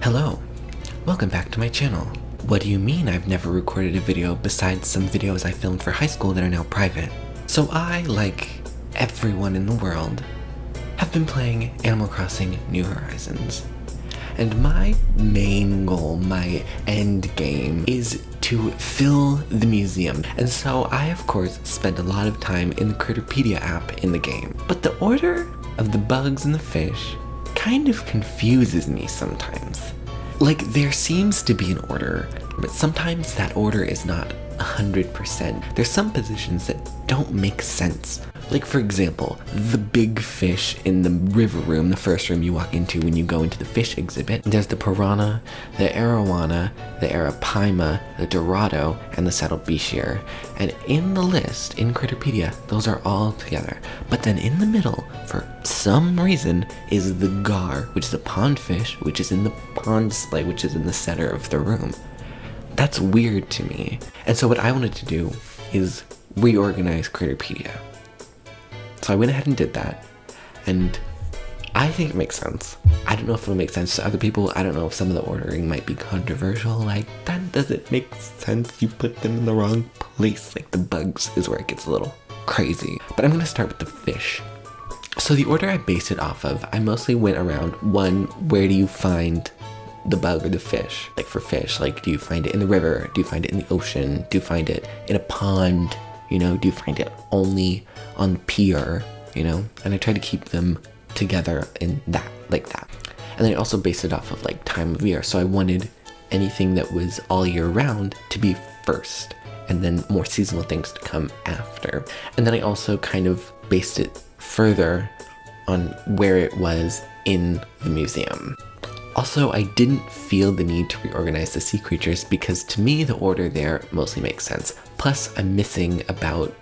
Hello, welcome back to my channel. What do you mean I've never recorded a video besides some videos I filmed for high school that are now private? So I, like everyone in the world, have been playing Animal Crossing New Horizons. And my main goal, my end game, is to fill the museum. And so I, of course, spent a lot of time in the Critterpedia app in the game. But the order of the bugs and the fish kind of confuses me sometimes. Like, there seems to be an order, but sometimes that order is not 100%. There's some positions that don't make sense. Like, for example, the big fish in the river room, the first room you walk into when you go into the fish exhibit. There's the piranha, the arowana, the arapaima, the dorado, and the saddle bishir. And in the list, in Critterpedia, those are all together. But then in the middle, for some reason, is the gar, which is a pond fish, which is in the pond display, which is in the center of the room. That's weird to me. And so what I wanted to do is reorganize Critterpedia. So I went ahead and did that, and I think it makes sense. I don't know if it'll make sense to other people. I don't know if some of the ordering might be controversial. Like, that doesn't make sense. You put them in the wrong place. Like, the bugs is where it gets a little crazy. But I'm gonna start with the fish. So the order I based it off of, I mostly went around, one, where do you find the bug or the fish? Like, for fish, like, do you find it in the river? Do you find it in the ocean? Do you find it in a pond? You know, do you find it only on the pier, you know? And I try to keep them together in that, like that. And then I also based it off of like time of year. So I wanted anything that was all year round to be first, and then more seasonal things to come after. And then I also kind of based it further on where it was in the museum. Also, I didn't feel the need to reorganize the sea creatures because to me the order there mostly makes sense. Plus, I'm missing about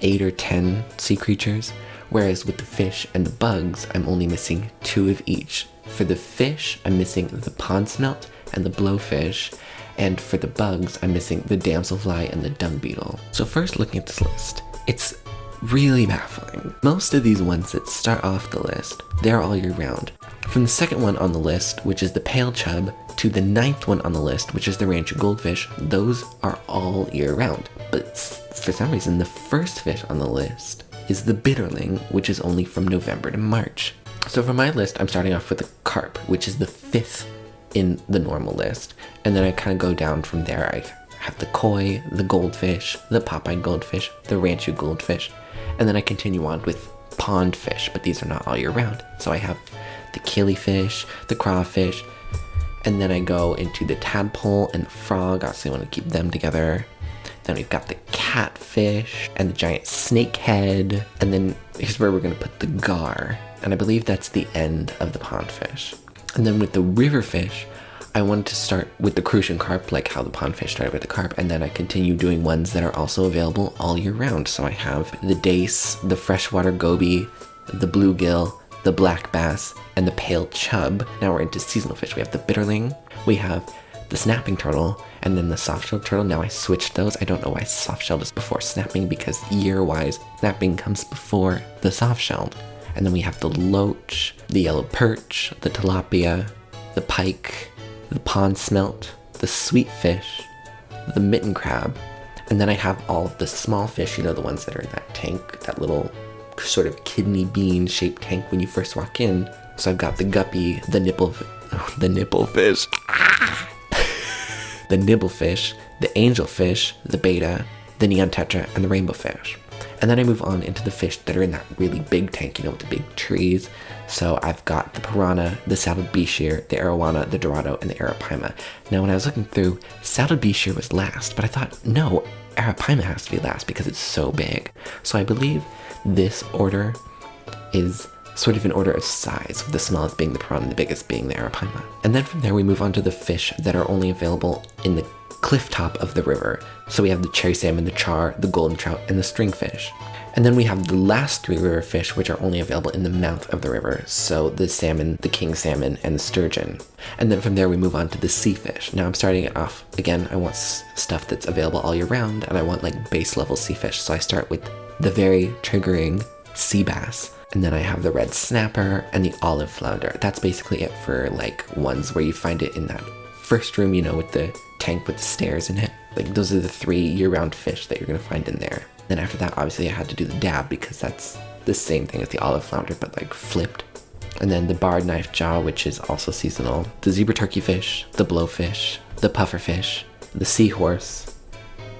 8 or 10 sea creatures, whereas with the fish and the bugs, I'm only missing 2 of each. For the fish, I'm missing the pond smelt and the blowfish, and for the bugs, I'm missing the damselfly and the dung beetle. So first, looking at this list, it's really baffling. Most of these ones that start off the list, they're all year round. From the second one on the list, which is the pale chub, to the 9th one on the list, which is the rancho goldfish, those are all year round. But for some reason, the first fish on the list is the bitterling, which is only from November to March. So for my list, I'm starting off with the carp, which is the 5th in the normal list. And then I kind of go down from there. I have the koi, the goldfish, the Popeye goldfish, the rancho goldfish, and then I continue on with pond fish, but these are not all year round. So I have the killifish, the crawfish, and then I go into the tadpole and the frog. Also, I want to keep them together. Then we've got the catfish and the giant snakehead, and then here's where we're going to put the gar, and I believe that's the end of the pond fish. And then with the river fish, I wanted to start with the crucian carp, like how the pond fish started with the carp, and then I continue doing ones that are also available all year round. So I have the dace, the freshwater goby, the bluegill, the black bass, and the pale chub. Now we're into seasonal fish. We have the bitterling, we have the snapping turtle, and then the soft-shelled turtle. Now I switched those. I don't know why soft-shelled is before snapping, because year-wise, snapping comes before the soft-shelled. And then we have the loach, the yellow perch, the tilapia, the pike, the pond smelt, the sweet fish, the mitten crab, and then I have all of the small fish, you know, the ones that are in that tank, that little sort of kidney bean shaped tank when you first walk in. So I've got the guppy, the nipplefish, the nibblefish, the angelfish, the beta, the neon tetra, and the rainbow fish. And then I move on into the fish that are in that really big tank, you know, with the big trees. So I've got the piranha, the saddle bishir, the arowana, the dorado, and the arapaima. Now when I was looking through, saddle bishir was last, but I thought, no, arapaima has to be last because it's so big. So I believe this order is sort of in order of size, with the smallest being the piranha and the biggest being the arapaima. And then from there we move on to the fish that are only available in the cliff top of the river. So we have the cherry salmon, the char, the golden trout, and the stringfish. And then we have the last 3 river fish, which are only available in the mouth of the river. So the salmon, the king salmon, and the sturgeon. And then from there we move on to the sea fish. Now I'm starting it off, again, I want stuff that's available all year round, and I want like base level sea fish. So I start with the very triggering sea bass. And then I have the red snapper and the olive flounder. That's basically it for like ones where you find it in that first room, you know, with the tank with the stairs in it. Like those are the 3 year-round fish that you're gonna find in there. Then after that, obviously I had to do the dab because that's the same thing as the olive flounder, but like flipped. And then the barred knife jaw, which is also seasonal. The zebra turkey fish, the blowfish, the puffer fish, the seahorse,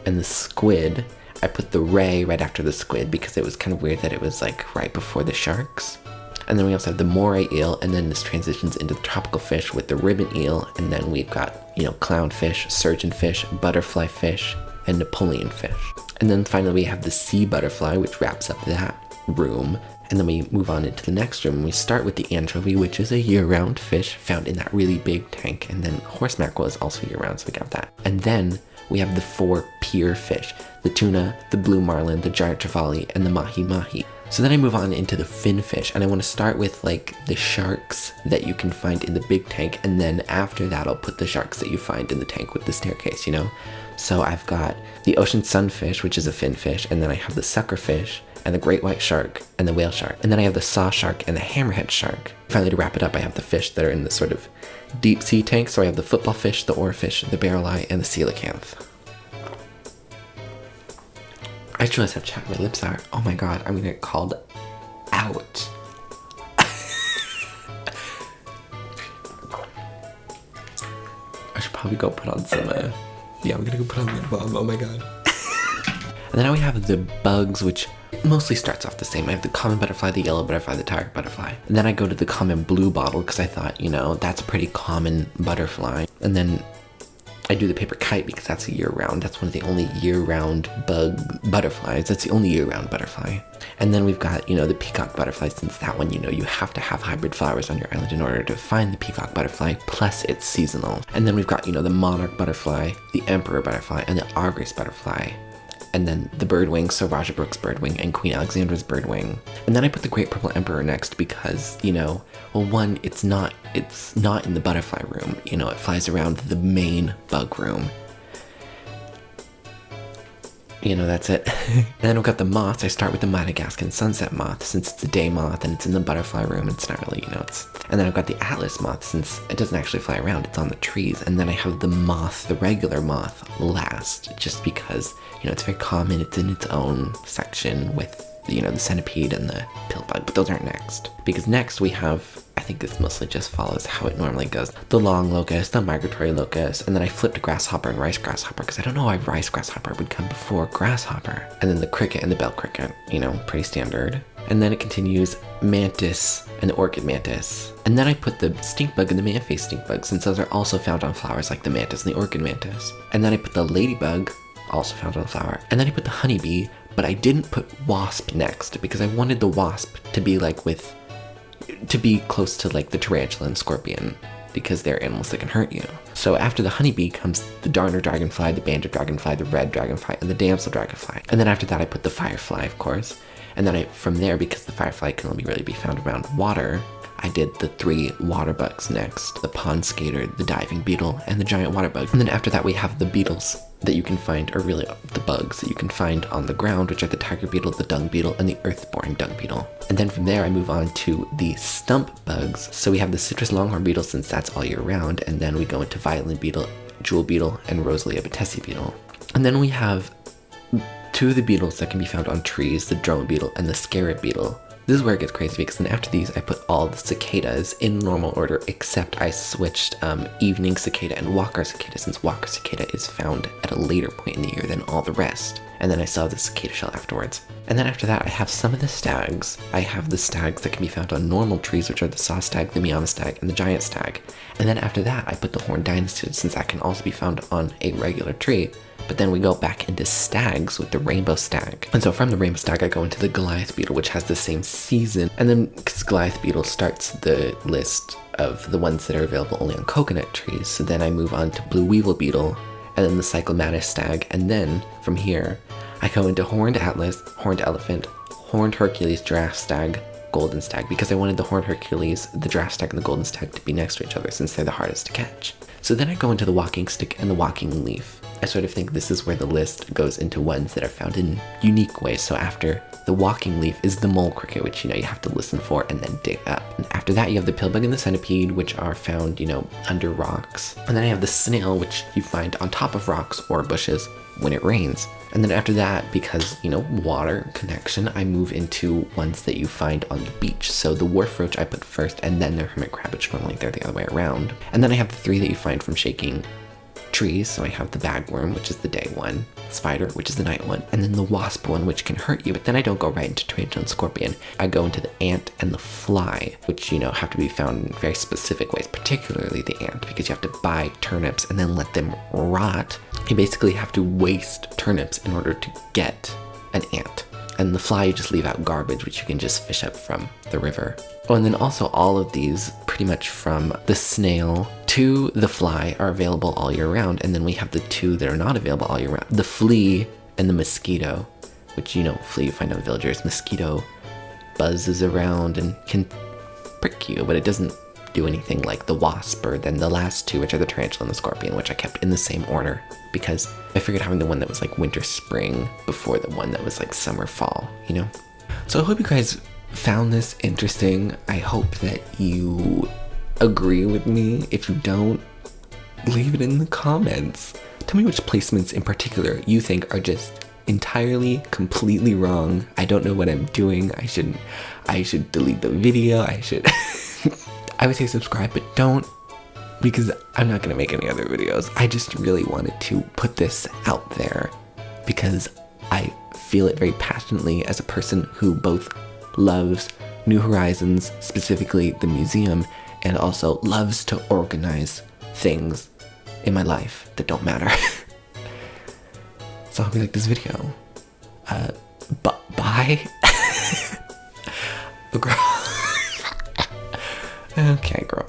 and the squid. I put the ray right after the squid because it was kind of weird that it was like right before the sharks. And then we also have the moray eel, and then this transitions into the tropical fish with the ribbon eel, and then we've got, you know, clownfish, surgeonfish, butterfly fish, and Napoleon fish. And then finally we have the sea butterfly, which wraps up that room. And then we move on into the next room, and we start with the anchovy, which is a year-round fish found in that really big tank. And then horse mackerel is also year-round, so we got that. And then we have the 4 pier fish, the tuna, the blue marlin, the giant trevally, and the mahi-mahi. So then I move on into the fin fish, and I want to start with like the sharks that you can find in the big tank, and then after that I'll put the sharks that you find in the tank with the staircase, you know? So I've got the ocean sunfish, which is a fin fish, and then I have the sucker fish, and the great white shark, and the whale shark. And then I have the saw shark and the hammerhead shark. Finally, to wrap it up, I have the fish that are in the sort of deep sea tank. So I have the football fish, the oarfish, the barrel eye, and the coelacanth. I just realized how chapped my lips are. Oh my god, I'm gonna get called out. I should probably go put on some, yeah, I'm gonna go put on lip balm, oh my god. And then we have the bugs, which mostly starts off the same. I have the common butterfly, the yellow butterfly, the tiger butterfly. And then I go to the common blue bottle because I thought, you know, that's a pretty common butterfly. And then I do the paper kite because that's a year-round. That's one of the only year-round butterflies. That's the only year-round butterfly. And then we've got, you know, the peacock butterfly, since that one, you know, you have to have hybrid flowers on your island in order to find the peacock butterfly, plus it's seasonal. And then we've got, you know, the monarch butterfly, the emperor butterfly, and the argus butterfly. And then the birdwing, so Raja Brooks' birdwing and Queen Alexandra's birdwing. And then I put the Great Purple Emperor next because, you know, well, one, it's not in the butterfly room, you know, it flies around the main bug room. You know, that's it. And then we've got the moths. I start with the Madagascan sunset moth, since it's a day moth and it's in the butterfly room. It's not really, you know, it's... And then I've got the atlas moth, since it doesn't actually fly around, it's on the trees. And then I have the moth, the regular moth, last, just because, you know, it's very common. It's in its own section with, you know, the centipede and the pillbug, but those aren't next. Because next we have, I think this mostly just follows how it normally goes, the long locust, the migratory locust, and then I flipped grasshopper and rice grasshopper because I don't know why rice grasshopper would come before grasshopper. And then the cricket and the bell cricket, you know, pretty standard. And then it continues mantis and the orchid mantis. And then I put the stink bug and the man-faced stink bug, since those are also found on flowers like the mantis and the orchid mantis. And then I put the ladybug, also found on a flower. And then I put the honeybee, but I didn't put wasp next because I wanted the wasp to be like to be close to like the tarantula and scorpion, because they're animals that can hurt you. So after the honeybee comes the darner dragonfly, the banded dragonfly, the red dragonfly, and the damsel dragonfly. And then after that I put the firefly, of course. And then from there, because the firefly can only really be found around water, I did the 3 water bugs next. The pond skater, the diving beetle, and the giant water bug. And then after that we have the beetles that you can find, or really the bugs that you can find on the ground, which are the tiger beetle, the dung beetle, and the earth-boring dung beetle. And then from there I move on to the stump bugs. So we have the citrus longhorn beetle, since that's all year round, and then we go into violin beetle, jewel beetle, and Rosalia batesi beetle. And then we have 2 of the beetles that can be found on trees, the drone beetle and the scarab beetle. This is where it gets crazy, because then after these I put all the cicadas in normal order, except I switched evening cicada and walker cicada, since walker cicada is found at a later point in the year than all the rest. And then I saw the cicada shell afterwards. And then after that I have some of the stags. I have the stags that can be found on normal trees, which are the saw stag, the Miama stag, and the giant stag. And then after that I put the horned dynastid, since that can also be found on a regular tree. But then we go back into stags with the rainbow stag. And so from the rainbow stag I go into the Goliath beetle, which has the same season. And then because Goliath beetle starts the list of the ones that are available only on coconut trees, so then I move on to blue weevil beetle, and then the cyclomatis stag. And then from here I go into horned atlas, horned elephant, horned Hercules, giraffe stag, golden stag, because I wanted the horned Hercules, the giraffe stag, and the golden stag to be next to each other, since they're the hardest to catch. So then I go into the walking stick and the walking leaf. I sort of think this is where the list goes into ones that are found in unique ways. So after the walking leaf is the mole cricket, which, you know, you have to listen for and then dig up. And after that, you have the pillbug and the centipede, which are found, you know, under rocks. And then I have the snail, which you find on top of rocks or bushes when it rains. And then after that, because, you know, water connection, I move into ones that you find on the beach. So the wharf roach I put first, and then the hermit crab, which normally they're the other way around. And then I have the 3 that you find from shaking trees. So I have the bagworm, which is the day one, spider, which is the night one, and then the wasp one, which can hurt you. But then I don't go right into tarantula and scorpion. I go into the ant and the fly, which, you know, have to be found in very specific ways, particularly the ant, because you have to buy turnips and then let them rot. You basically have to waste turnips in order to get an ant. And the fly, you just leave out garbage, which you can just fish up from the river. Oh, and then also all of these, pretty much from the snail to the fly, are available all year round. And then we have the 2 that are not available all year round. The flea and the mosquito, which, you know, flea you find on villagers. Mosquito buzzes around and can prick you, but it doesn't do anything like the wasp, or then the last 2, which are the tarantula and the scorpion, which I kept in the same order because I figured having the one that was like winter spring before the one that was like summer fall, you know? So I hope you guys found this interesting. I hope that you agree with me. If you don't, leave it in the comments. Tell me which placements in particular you think are just entirely, completely wrong. I don't know what I'm doing. I should delete the video. I would say subscribe, but don't, because I'm not gonna make any other videos. I just really wanted to put this out there because I feel it very passionately as a person who both loves New Horizons, specifically the museum, and also loves to organize things in my life that don't matter. So I hope you like this video. Bye. Girl. Okay, girl.